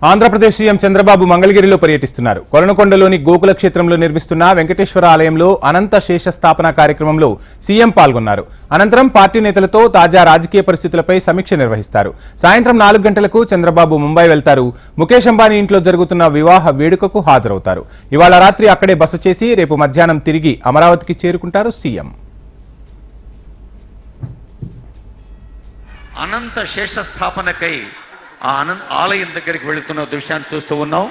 Andhra Pradesh CM Chandrababu మంగళగిరిలో పర్యటిస్తున్నారు. కొలనకొండలోని గోకుల క్షేత్రంలో నిర్మిస్తున్న వెంకటేశ్వర ఆలయంలో అనంత శేష స్థాపన కార్యక్రమంలో సీఎం పాల్గొన్నారు. అనంతరం పార్టీ నేతలతో తాజా రాజకీయ పరిస్థితులపై సమీక్ష నిర్వహిస్తారు. సాయంత్రం 4 గంటలకు చంద్రబాబు ముంబై వెళ్తారు. ముఖేష్ అంబానీ ఇంట్లో జరుగుతున్న వివాహ వేడుకకు హాజరవుతారు. ఇవాళ రాత్రి అక్కడే బస చేసి రేపు మధ్యాహ్నం తిరిగి అమరావతికి చేరుకుంటారు సీఎం. అనంత శేష స్థాపనకై ఆ ఆలయం దగ్గరికి వెళుతున్న దృశ్యాన్ని చూస్తూ ఉన్నాం.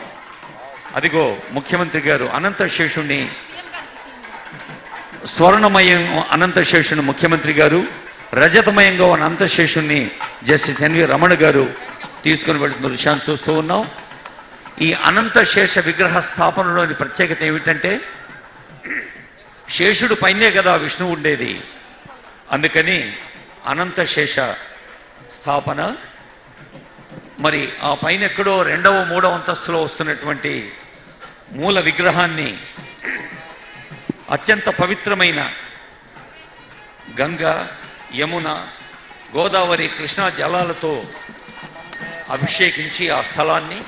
అదిగో ముఖ్యమంత్రి గారు అనంత శేషుణ్ణి, స్వర్ణమయం అనంత శేషుని ముఖ్యమంత్రి గారు, రజతమయంగా అనంత శేషుణ్ణి జస్టిస్ ఎన్వి రమణ గారు తీసుకుని వెళుతున్న దృశ్యాన్ని చూస్తూ ఉన్నాం. ఈ అనంత శేష విగ్రహ స్థాపనలోని ప్రత్యేకత ఏమిటంటే, శేషుడు పైనే కదా విష్ణువు ఉండేది. అందుకని అనంత శేష స్థాపన. మరి ఆ పైన ఎక్కడో 2వ 3వ అంతస్తులో వస్తున్నటువంటి మూల విగ్రహాన్ని అత్యంత పవిత్రమైన గంగా, యమున, గోదావరి, కృష్ణా జలాలతో అభిషేకించి ఆ స్థలాన్ని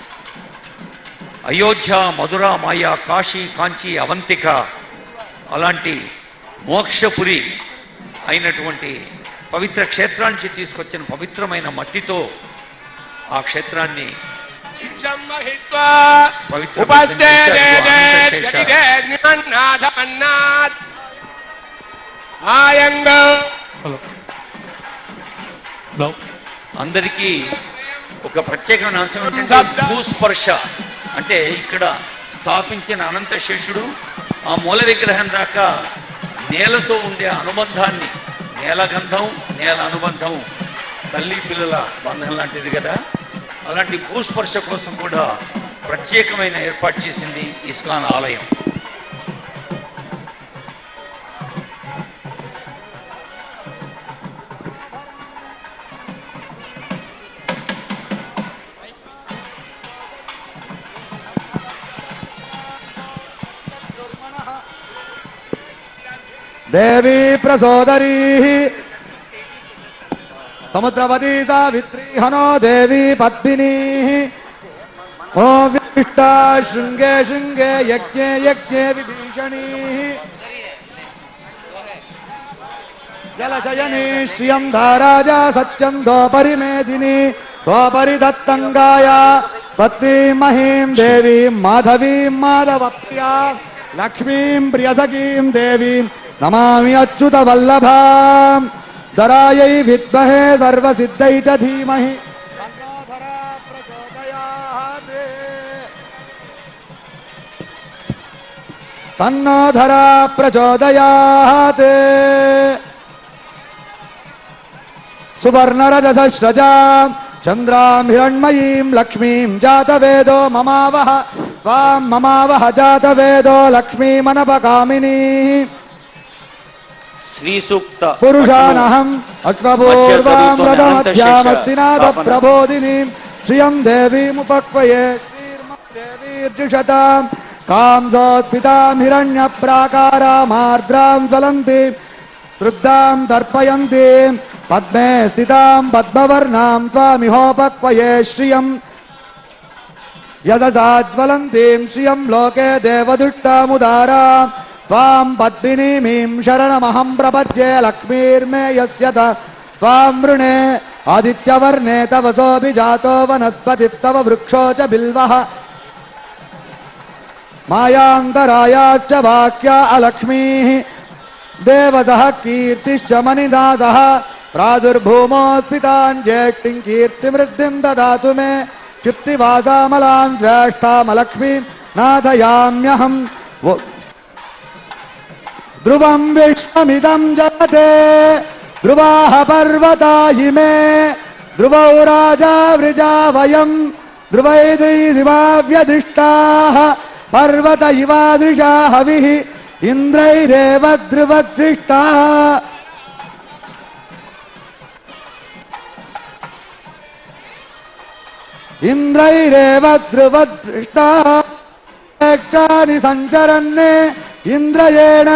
అయోధ్య, మధుర, మాయా, కాశీ, కాంచి, అవంతిక అలాంటి మోక్షపురి అయినటువంటి పవిత్ర క్షేత్రానికి తీసుకొచ్చిన పవిత్రమైన మట్టితో ఆ క్షేత్రాన్ని అందరికీ ఒక ప్రత్యేకమైన అంశం ఏంటంటే భూస్పర్శ. అంటే ఇక్కడ స్థాపించిన అనంత శేషుడు ఆ మూల విగ్రహం దాకా నేలతో ఉండే అనుబంధాన్ని, నేల గంధం, నేల అనుబంధం తల్లి పిల్లల బంధం లాంటిది కదా, అలాంటి భూస్పర్శ కోసం కూడా ప్రత్యేకమైన ఏర్పాటు చేసింది ఇస్కాన్ ఆలయం. దేవీ ప్రసోదరీ సముద్రవతీ సావిత్రీ హనో దేవీ పద్మినీ ఓం విశిష్టా శృంగే శృంగే యజ్ఞే యజ్ఞే విభీషణీ జలశయనీ శ్రియం ధారాజా సత్యం దోపరిమేదిని దోపరిదత్తంగాయ పత్నీం మహీం దేవీం మాధవీం మాధవప్రియా లక్ష్మీం ప్రియసఖీం దేవీం నమామి అచ్యుత వల్లభాం దరాయై విద్మహే సర్వసిద్ధై చ ధీమహి తన్నో ధరా ప్రచోదయాత్. సువర్ణరజతశ్రజాం చంద్రాం హిరణ్మయీం లక్ష్మీం జాతవేదో మమావహ త్వాం మమావహ జాతవేదో లక్ష్మీమనపకామినీ శ్రీసూక్త పురుషానహం అశ్వపూర్వాం రథమధ్యామస్తినాథ ప్రబోధినీం శ్రియం దేవీముపక్వయే శ్రీర్దేవీర్జుషతాం కాంసోత్పితాం హిరణ్య ప్రాకారామార్ద్రాం జ్వలంతి వృద్ధాం తర్పయంతీం పద్మే స్థితాం పద్మవర్ణాం త్వామిహోపక్వయే శ్రియం యదసాజ్వలంతీం శ్రియం లోకే దేవదుష్టాముదారాం త్వాం పద్మినీమీం శరణమహం ప్రపద్యే లక్ష్మీర్మే యస్యత త్వాం వృణే ఆదిత్యవర్ణే తవ సోభిజాతో వనస్పతిస్తవ వృక్షో చ బిల్వః మాయాంతరాయాశ్చ వాక్యా అలక్ష్మీః దేవతః కీర్తిశ్చ మణినాథః ప్రాదుర్భూమోస్ఫితాం జ్యేష్ఠిం కీర్తిమృద్ధిం దదాతు మే కీర్తివాసామలాం జ్యేష్ఠామలక్ష్మీం నాథయామ్యహం. ధ్రువం విశ్వమిదం జగతే ధ్రువాః పర్వతా ఇమే ధ్రువౌ రాజా వృజా వయం ధ్రువైర్దివావ్యదృష్టాః పర్వత ఇవాదృశా హవిః ఇంద్రైరేవ ధ్రువదృష్టాః. ఇంద్రైరేవ ధ్రువదృష్టాః క్షాని సంచరన్నే ఇంద్రయేణ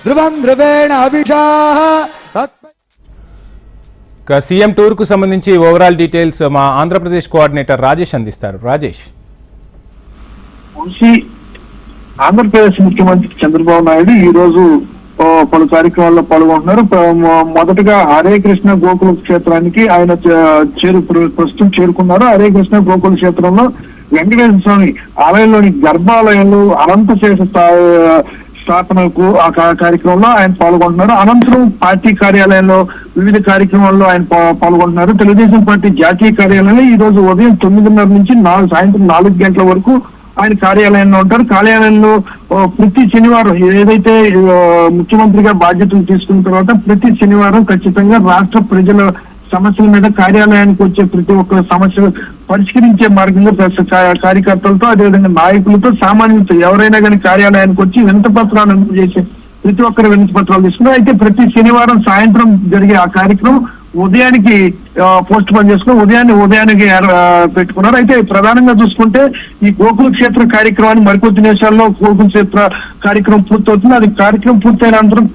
ధ్రువం ధ్రువేణ అభిషాః. ఇక సీఎం టూర్ కు సంబంధించి ఓవరాల్ డీటెయిల్స్ మా ఆంధ్రప్రదేశ్ కోఆర్డినేటర్ రాజేష్ అందిస్తారు. రాజేష్. ఆంధ్రప్రదేశ్ ముఖ్యమంత్రి చంద్రబాబు నాయుడు ఈ రోజు పలు కార్యక్రమాల్లో పాల్గొంటున్నారు. మొదటగా హరే కృష్ణ గోకుల క్షేత్రానికి ఆయన ప్రస్తుతం చేరుకున్నారు. హరే కృష్ణ గోకుల క్షేత్రంలో వెంకటేశ్వర స్వామి ఆలయంలోని గర్భాలయంలో అనంతశేష స్థాపనకు ఆ కార్యక్రమంలో ఆయన పాల్గొంటున్నారు. అనంతరం పార్టీ కార్యాలయంలో వివిధ కార్యక్రమాల్లో ఆయన పాల్గొంటున్నారు. తెలుగుదేశం పార్టీ జాతీయ కార్యాలయంలో ఈ రోజు ఉదయం 9:30 నుంచి సాయంత్రం 4 గంటల వరకు ఆయన కార్యాలయంలో ఉంటారు. కార్యాలయంలో ప్రతి శనివారం ఏదైతే ముఖ్యమంత్రిగా బాధ్యతలు తీసుకున్న తర్వాత ప్రతి శనివారం ఖచ్చితంగా రాష్ట్ర ప్రజల సమస్యల మీద కార్యాలయానికి వచ్చే ప్రతి ఒక్క సమస్య పరిష్కరించే మార్గంగా కార్యకర్తలతో అదేవిధంగా నాయకులతో సామాన్యులతో ఎవరైనా కానీ కార్యాలయానికి వచ్చి వినతి పత్రాలు అందజేసే ప్రతి ఒక్కరి వినతి పత్రాలు తీసుకున్నారు. అయితే ప్రతి శనివారం సాయంత్రం జరిగే ఆ కార్యక్రమం ఉదయానికి పోస్ట్ పోన్ చేసుకుని ఉదయానికి పెట్టుకున్నారు. అయితే ప్రధానంగా చూసుకుంటే ఈ గోకుల క్షేత్ర కార్యక్రమాన్ని మరికొద్ది నిమిషాల్లో గోకుల క్షేత్ర కార్యక్రమం పూర్తవుతుంది. అది కార్యక్రమం పూర్తయిన అనంతరం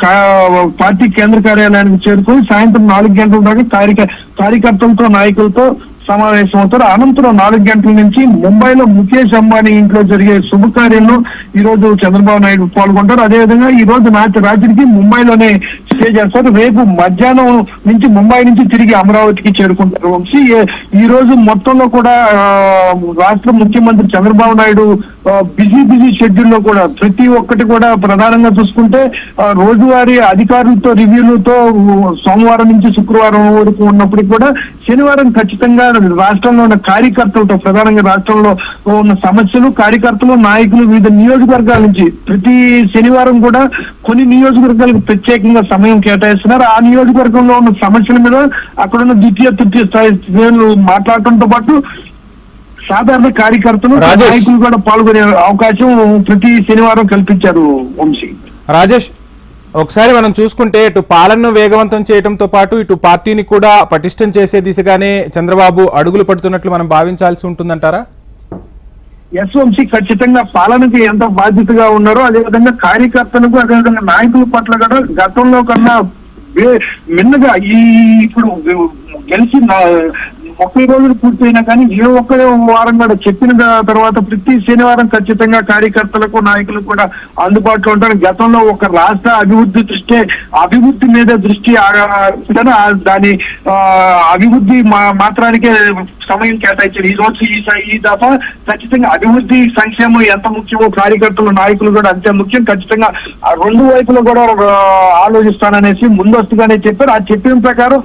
పార్టీ కేంద్ర కార్యాలయానికి చేరుకొని సాయంత్రం 4 గంటల దాకా కార్యకర్తలతో నాయకులతో సమావేశం అవుతారు. అనంతరం 4 గంటల నుంచి ముంబైలో ముఖేష్ అంబానీ ఇంట్లో జరిగే శుభకార్యంలో ఈ రోజు చంద్రబాబు నాయుడు పాల్గొంటారు. అదేవిధంగా ఈ రోజు రాత్రికి ముంబైలోనే స్టే చేస్తారు. రేపు మధ్యాహ్నం నుంచి ముంబై నుంచి తిరిగి అమరావతికి చేరుకుంటారు. వంశీ ఈ రోజు మొత్తంలో కూడా రాష్ట్ర ముఖ్యమంత్రి చంద్రబాబు నాయుడు బిజీ షెడ్యూల్లో కూడా ప్రతి ఒక్కటి కూడా ప్రధానంగా చూసుకుంటే రోజువారీ అధికారులతో రివ్యూలతో సోమవారం నుంచి శుక్రవారం వరకు ఉన్నప్పటికీ కూడా శనివారం ఖచ్చితంగా రాష్ట్రంలో ఉన్న కార్యకర్తలతో ప్రధానంగా రాష్ట్రంలో ఉన్న సమస్యలు కార్యకర్తలు నాయకులు వివిధ నియోజకవర్గాల నుంచి ప్రతి శనివారం కూడా కొన్ని నియోజకవర్గాలకు ప్రత్యేకంగా సమయం కేటాయిస్తున్నారు. ఆ నియోజకవర్గంలో ఉన్న సమస్యల మీద అక్కడున్న ద్వితీయ తృతీయ స్థాయి శ్రేణులు మాట్లాడటంతో పాటు సాధారణ కార్యకర్తలు నాయకులు కూడా పాల్గొనే అవకాశం ప్రతి శనివారం కల్పించారు. వంశీ. రాజేష్, ఒకసారి మనం చూసుకుంటే ఇటు పాలనను వేగవంతం చేయడంతో పాటు ఇటు పార్టీని కూడా పటిష్టం చేసే దిశగానే చంద్రబాబు అడుగులు పడుతున్నట్లు మనం భావించాల్సి ఉంటుందంటారా? ఎస్ వంశీ, ఖచ్చితంగా పాలనకి ఎంత బాధ్యతగా ఉన్నారో అదేవిధంగా కార్యకర్తలకు అదేవిధంగా నాయకుల పట్ల కూడా గతంలో కన్నా మిన్నగా ఇప్పుడు గెలిచి 30 రోజులు పూర్తయినా కానీ ఏ ఒక్క వారం కూడా చెప్పిన తర్వాత ప్రతి శనివారం ఖచ్చితంగా కార్యకర్తలకు నాయకులకు కూడా అందుబాటులో ఉంటారు. గతంలో ఒక రాష్ట్ర అభివృద్ధి మీద దృష్టి దాని అభివృద్ధి మాత్రానికే సమయం కేటాయించారు. ఈ రోజు ఈ దఫా ఖచ్చితంగా అభివృద్ధి సంక్షేమం ఎంత ముఖ్యమో కార్యకర్తలు నాయకులు కూడా అంతే ముఖ్యం. ఖచ్చితంగా రెండు వైపులు కూడా ఆలోచిస్తాననేసి ముందస్తుగానే చెప్పారు. ఆ చెప్పిన ప్రకారం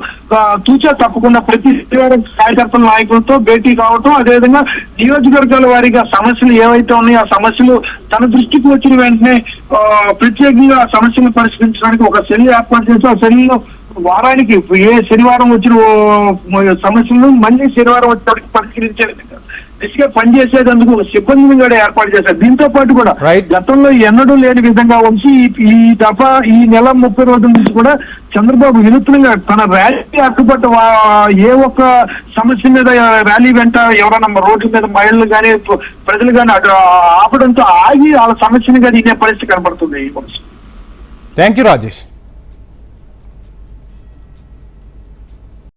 తూచా తప్పకుండా ప్రతి శనివారం కార్యకర్తల నాయకులతో భేటీ కావటం అదేవిధంగా నియోజకవర్గాల వారీగా సమస్యలు ఏవైతే ఉన్నాయో ఆ సమస్యలు తన దృష్టికి వచ్చిన వెంటనే ప్రత్యేకంగా ఆ సమస్యలను పరిష్కరించడానికి ఒక సెల్ ఏర్పాటు చేసి ఆ సెల్లో వారానికి ఏ శనివారం వచ్చిన సమస్యలను మళ్ళీ శనివారం వచ్చేటికి పరిష్కరించే దిశగా పనిచేసేందుకు సిబ్బందిని కూడా ఏర్పాటు చేశారు. దీంతో పాటు కూడా గతంలో ఎన్నడూ లేని విధంగా వంశీ ఈ దఫా ఈ నెల 30 రోజుల నుంచి కూడా చంద్రబాబు వినూత్నంగా తన ర్యాలీ అడ్డుపట్ట ఏ ఒక్క సమస్య మీద ర్యాలీ వెంట ఎవరైనా రోడ్ల మీద మహిళలు కానీ ప్రజలు కానీ ఆపడంతో ఆగి వాళ్ళ సమస్యని కానీ ఇదే పరిస్థితి కనబడుతుంది. Thank you Rajesh.